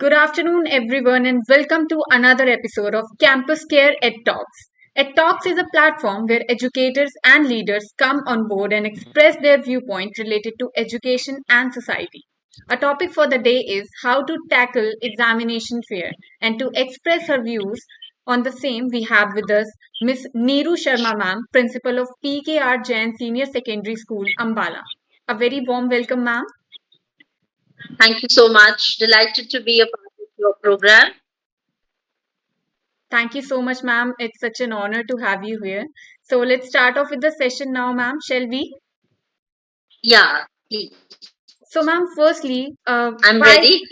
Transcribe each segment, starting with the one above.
Good afternoon, everyone, and welcome to another episode of CampusCare EdTalks. EdTalks is a platform where educators and leaders come on board and express their viewpoint related to education and society. Our topic for the day is how to tackle examination fear, and to express her views on the same, we have with us Miss Neeru Sharma, ma'am, principal of PKR Jain Senior Secondary School, Ambala. A very warm welcome, ma'am. Thank you so much. Delighted to be a part of your program. Thank you so much, ma'am. It's such an honor to have you here. So let's start off with the session now, ma'am, shall we? Yeah, please. So, ma'am, firstly, I'm why? ready.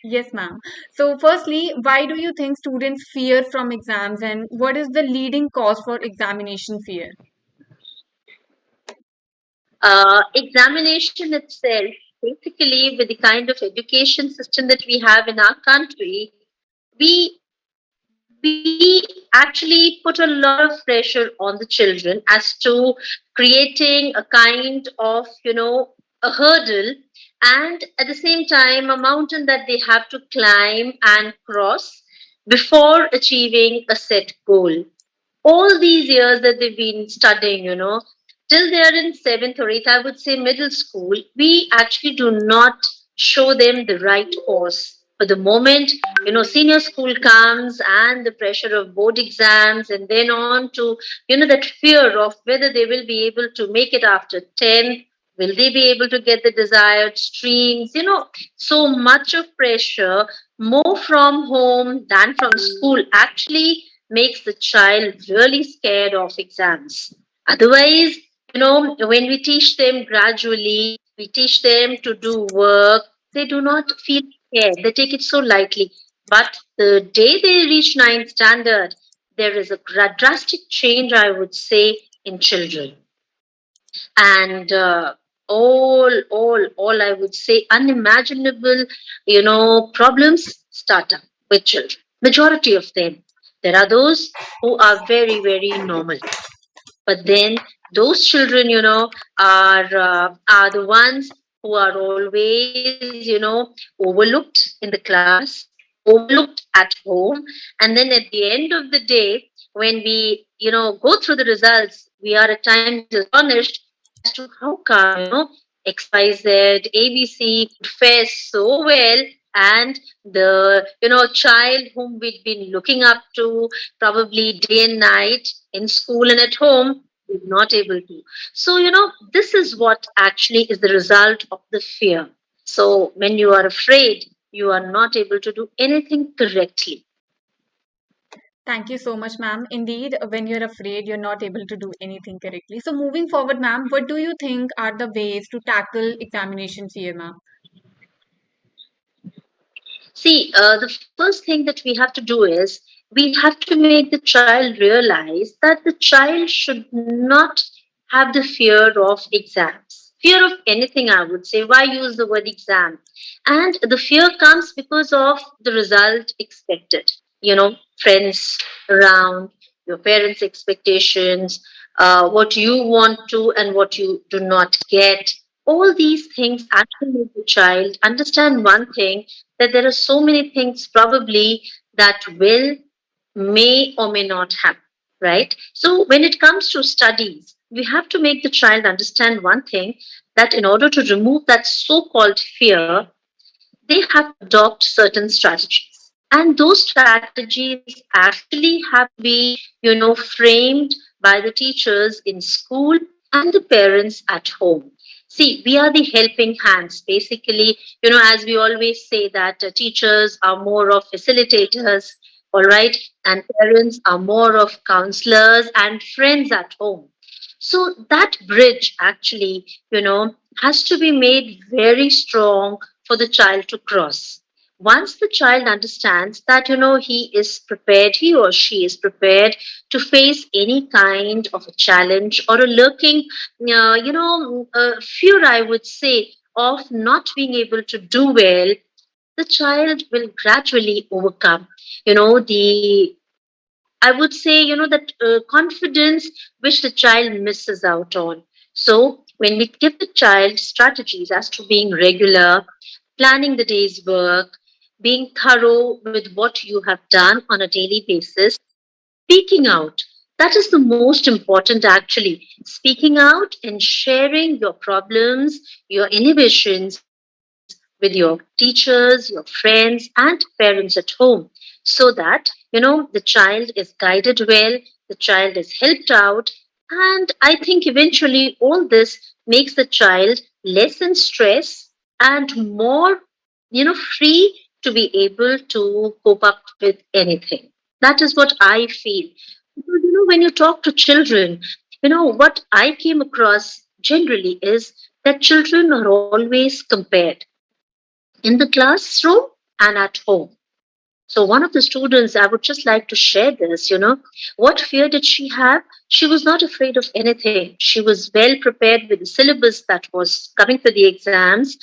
Yes, ma'am. So, firstly, why do you think students fear from exams, and what is the leading cause for examination fear? Examination itself, basically, with the kind of education system that we have in our country, we we actually put a lot of pressure on the children as to creating a kind of a hurdle, and at the same time a mountain that they have to climb and cross before achieving a set goal. All these years that they've been studying, till they're in seventh or eighth, I would say middle school, we actually do not show them the right course. For the moment, senior school comes and the pressure of board exams, and then on to, that fear of whether they will be able to make it after 10th. Will they be able to get the desired streams? So much of pressure, more from home than from school, actually makes the child really scared of exams. Otherwise, when we teach them gradually, we teach them to do work, they do not feel scared. They take it so lightly. But the day they reach ninth standard, there is a drastic change, I would say, in children. And all I would say, unimaginable, problems start up with children. Majority of them. There are those who are very, very normal. But then those children, are the ones who are always, overlooked in the class, overlooked at home, and then at the end of the day, when we, go through the results, we are at times astonished as to how come, XYZ, ABC could fare so well, and the child whom we'd been looking up to probably day and night in school and at home is not able to. So, this is what actually is the result of the fear. So, when you are afraid, you are not able to do anything correctly. Thank you so much, ma'am. Indeed, when you're afraid, you're not able to do anything correctly. So, moving forward, ma'am, what do you think are the ways to tackle examination fear, ma'am? See, the first thing that we have to do is we have to make the child realize that the child should not have the fear of exams. Fear of anything, I would say. Why use the word exam? And the fear comes because of the result expected. Friends around, your parents' expectations, what you want to and what you do not get. All these things actually make the child understand one thing, that there are so many things probably that will, may or may not happen, right? So when it comes to studies, we have to make the child understand one thing, that in order to remove that so called fear, they have to adopt certain strategies. And those strategies actually have to be, framed by the teachers in school and the parents at home. See, we are the helping hands. Basically, as we always say, that teachers are more of facilitators, all right, and parents are more of counselors and friends at home. So that bridge actually, has to be made very strong for the child to cross. Once the child understands that, he is prepared, he or she is prepared to face any kind of a challenge or a lurking, fear, I would say, of not being able to do well, the child will gradually overcome, the I would say, that confidence which the child misses out on. So, when we give the child strategies as to being regular, planning the day's work, being thorough with what you have done on a daily basis, speaking out. That is the most important, actually. Speaking out and sharing your problems, your inhibitions with your teachers, your friends, and parents at home, so that, the child is guided well, the child is helped out. And I think eventually all this makes the child less in stress and more, free to be able to cope up with anything. That is what I feel. Because, when you talk to children, what I came across generally is that children are always compared in the classroom and at home. So, one of the students, I would just like to share this, what fear did she have? She was not afraid of anything. She was well prepared with the syllabus that was coming for the exams.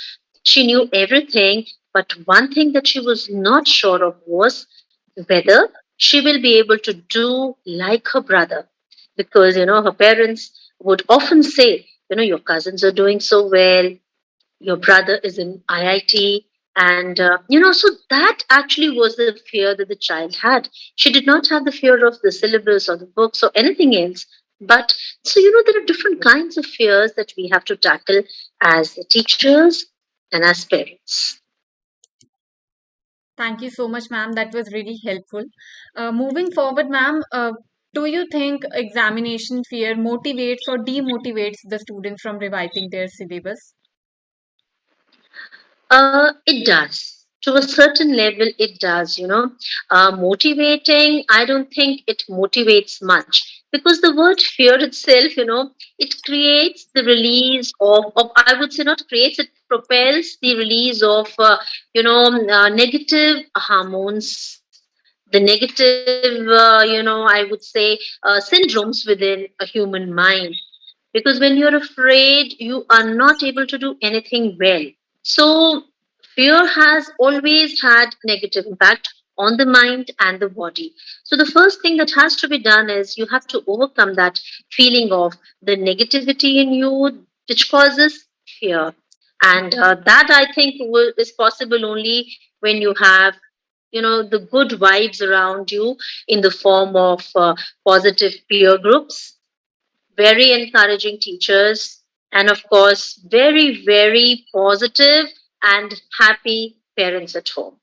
She knew everything. But one thing that she was not sure of was whether she will be able to do like her brother. Because, her parents would often say, your cousins are doing so well, your brother is in IIT. And, so that actually was the fear that the child had. She did not have the fear of the syllabus or the books or anything else. But so, there are different kinds of fears that we have to tackle as teachers and as parents. Thank you so much, ma'am. That was really helpful. Moving forward, ma'am, do you think examination fear motivates or demotivates the students from revising their syllabus? It does. To a certain level, it does, Motivating, I don't think it motivates much because the word fear itself, it creates the release of I would say not creates, it propels the release of, negative hormones, the negative, I would say, syndromes within a human mind. Because when you're afraid, you are not able to do anything well. So, fear has always had negative impact on the mind and the body. So, the first thing that has to be done is you have to overcome that feeling of the negativity in you, which causes fear. And that I think is possible only when you have, the good vibes around you in the form of positive peer groups, very encouraging teachers, and of course, very, very positive and happy parents at home.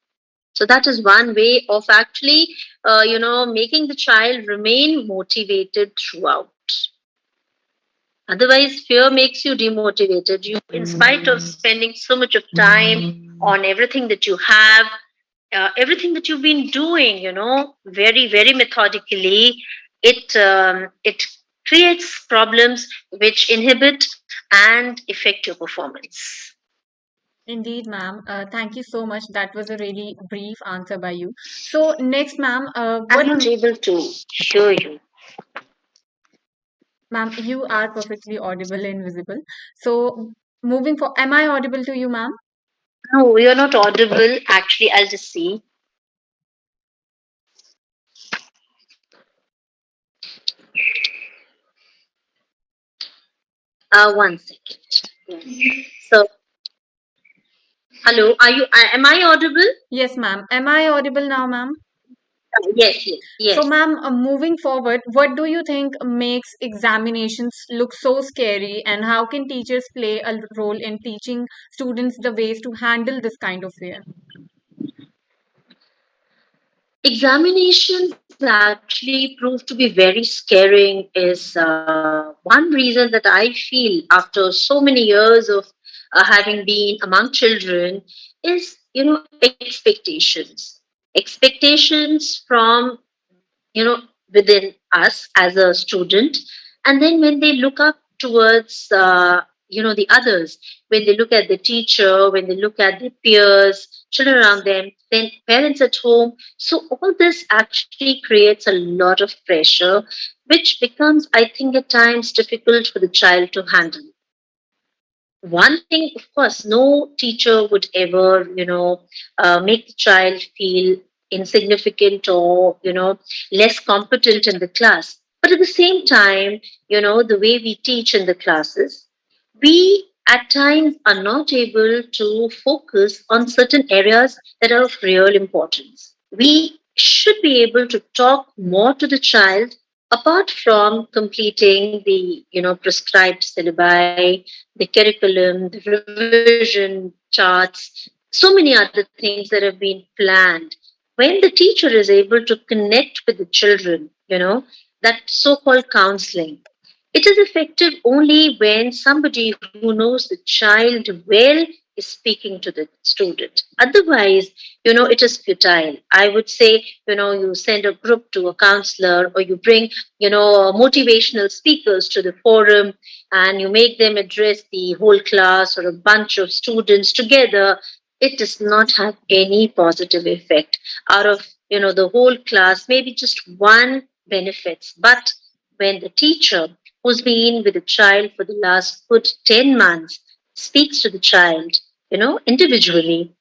So that is one way of actually, making the child remain motivated throughout. Otherwise, fear makes you demotivated. You, in spite of spending so much of time on everything that you have, everything that you've been doing, very, very methodically, it creates problems which inhibit and affect your performance. Indeed, ma'am. Thank you so much. That was a really brief answer by you. So, next, ma'am, I'm not able to show you. ma'am, you are perfectly audible and visible. So, moving for, am I audible to you, ma'am? No, you're not audible. Actually, I'll just see. One second. Yeah. So, hello, am I audible? Yes, ma'am. Am I audible now, ma'am? Yes, yes, So, yes. ma'am, moving forward, what do you think makes examinations look so scary, and how can teachers play a role in teaching students the ways to handle this kind of fear? Examinations actually prove to be very scaring is one reason that I feel after so many years of having been among children is, expectations. Expectations from, within us as a student. And then when they look up towards, the others, when they look at the teacher, when they look at their peers, children around them, then parents at home. So all this actually creates a lot of pressure, which becomes, I think, at times difficult for the child to handle. One thing, of course, no teacher would ever, make the child feel insignificant or, less competent in the class. But at the same time, the way we teach in the classes, we at times are not able to focus on certain areas that are of real importance. We should be able to talk more to the child apart from completing the prescribed syllabi, the curriculum, the revision charts, so many other things that have been planned. When the teacher is able to connect with the children, that so-called counseling, it is effective only when somebody who knows the child well is speaking to the student. Otherwise, it is futile. I would say, you send a group to a counselor, or you bring, motivational speakers to the forum, and you make them address the whole class or a bunch of students together. It does not have any positive effect. Out of, the whole class, maybe just one benefits. But when the teacher who's been with the child for the last good 10 months speaks to the child, individually,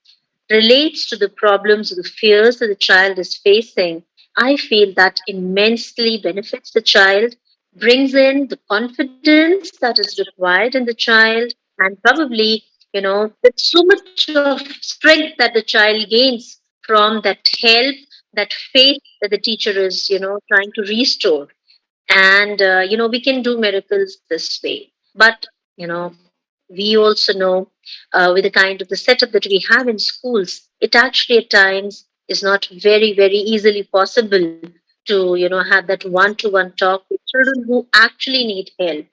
relates to the problems or the fears that the child is facing, I feel that immensely benefits the child, brings in the confidence that is required in the child, and probably, with so much of strength that the child gains from that help, that faith that the teacher is, trying to restore. And we can do miracles this way. But we also know, with the kind of the setup that we have in schools, it actually at times is not very easily possible to have that one-to-one talk with children who actually need help.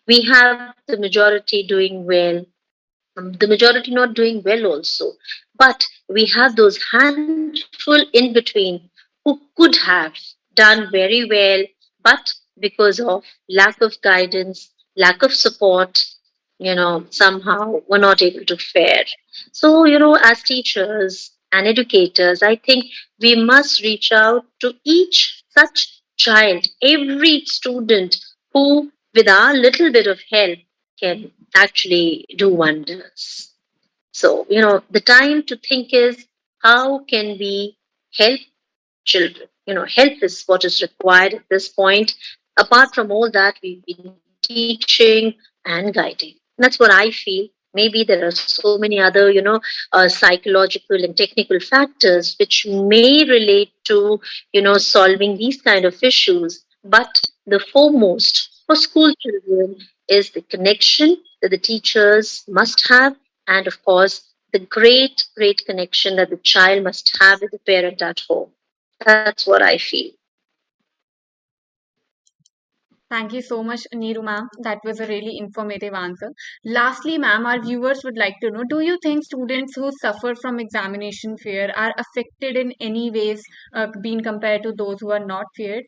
We have the majority doing well, the majority not doing well also. But we have those handful in between who could have done very well, but because of lack of guidance, lack of support, somehow were not able to fare. So, as teachers and educators, I think we must reach out to each such child, every student who, with our little bit of help, can actually do wonders. So, the time to think is, how can we help children? Help is what is required at this point. Apart from all that, we've been teaching and guiding. That's what I feel. Maybe there are so many other, psychological and technical factors which may relate to, solving these kind of issues. But the foremost for school children is the connection that the teachers must have, and of course, the great connection that the child must have with the parent at home. That's what I feel. Thank you so much, Neeru ma'am. That was a really informative answer. Lastly, ma'am, our viewers would like to know, do you think students who suffer from examination fear are affected in any ways being compared to those who are not feared?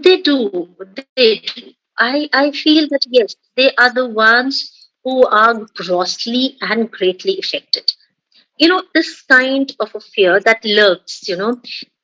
They do. They do. I feel that yes, they are the ones who are grossly and greatly affected. This kind of a fear that lurks.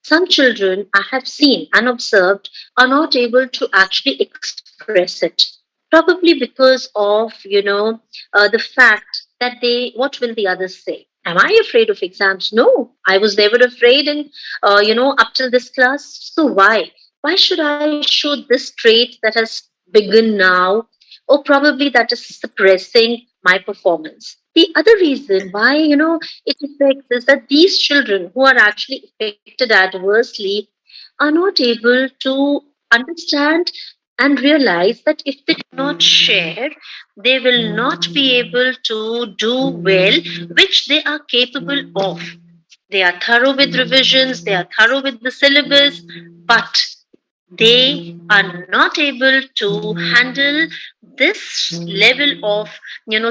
Some children I have seen and observed are not able to actually express it, probably because of the fact that what will the others say. Am I afraid of exams? No, I was never afraid, and up till this class. So why should I show this trait that has begun now, or probably that is suppressing my performance? The other reason why it affects is that these children who are actually affected adversely are not able to understand and realize that if they do not share, they will not be able to do well, which they are capable of. They are thorough with revisions, they are thorough with the syllabus, but they are not able to handle this level of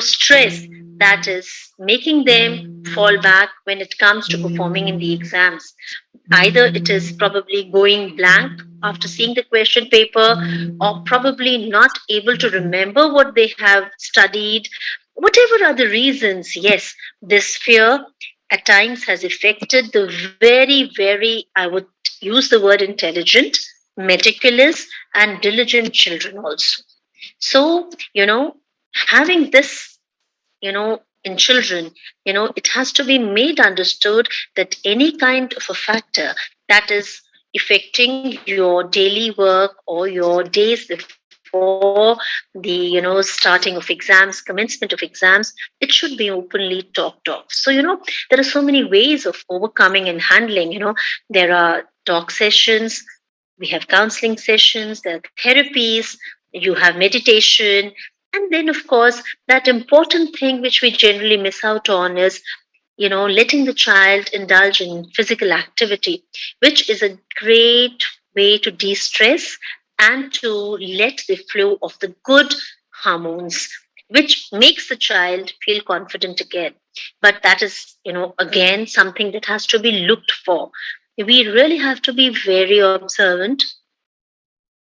stress that is making them fall back when it comes to performing in the exams. Either it is probably going blank after seeing the question paper, or probably not able to remember what they have studied. Whatever are the reasons, yes, this fear at times has affected the very, I would use the word intelligent, meticulous, and diligent children also. So, having this in children, it has to be made understood that any kind of a factor that is affecting your daily work or your days before before the starting of exams, commencement of exams, it should be openly talked of. So there are so many ways of overcoming and handling. There are talk sessions, we have counseling sessions, there are therapies, you have meditation, and then of course that important thing which we generally miss out on is letting the child indulge in physical activity, which is a great way to de stress and to let the flow of the good hormones, which makes the child feel confident again. But that is, again, something that has to be looked for. We really have to be very observant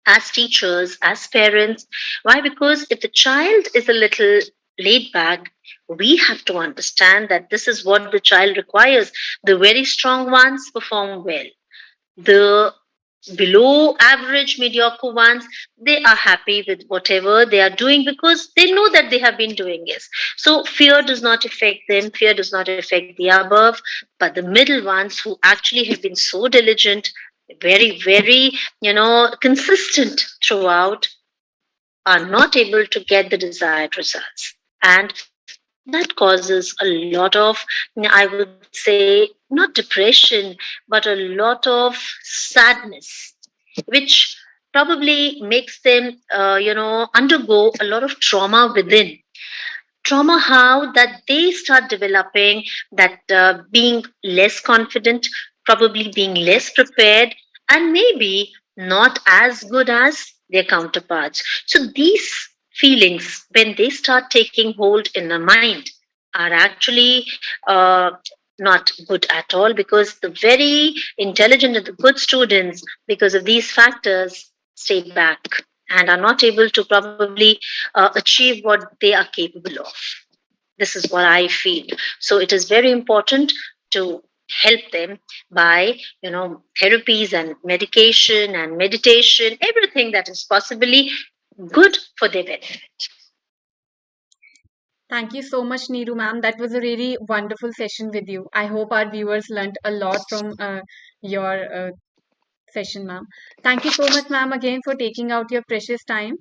as teachers, as parents. Why? Because if the child is a little laid back, we have to understand that this is what the child requires. The very strong ones perform well. The below average, mediocre ones, they are happy with whatever they are doing because they know that they have been doing it. So fear does not affect them, fear does not affect the above, but the middle ones who actually have been so diligent, very, very, consistent throughout, are not able to get the desired results. And that causes a lot of, I would say, not depression, but a lot of sadness, which probably makes them, undergo a lot of trauma within. Trauma, how that they start developing that being less confident, probably being less prepared, and maybe not as good as their counterparts. So these feelings, when they start taking hold in the mind, are actually uh, not good at all, because the very intelligent and the good students, because of these factors, stay back and are not able to probably achieve what they are capable of. This is what I feel. So it is very important to help them by therapies and medication and meditation, everything that is possibly good for their benefit. Thank you so much, Neeru ma'am. That was a really wonderful session with you. I hope our viewers learned a lot from your session, ma'am. Thank you so much, ma'am, again for taking out your precious time.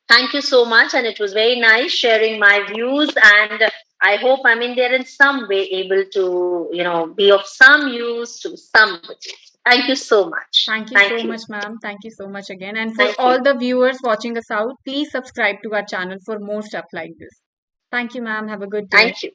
Thank you so much, and it was very nice sharing my views. And I hope, I mean, they're in some way able to, be of some use to somebody. Thank you so much. Thank you Thank so you. much, ma'am. Thank you so much again. And for Thank all you. the viewers watching us out, please subscribe to our channel for more stuff like this. Thank you, ma'am. Have a good day. Thank you.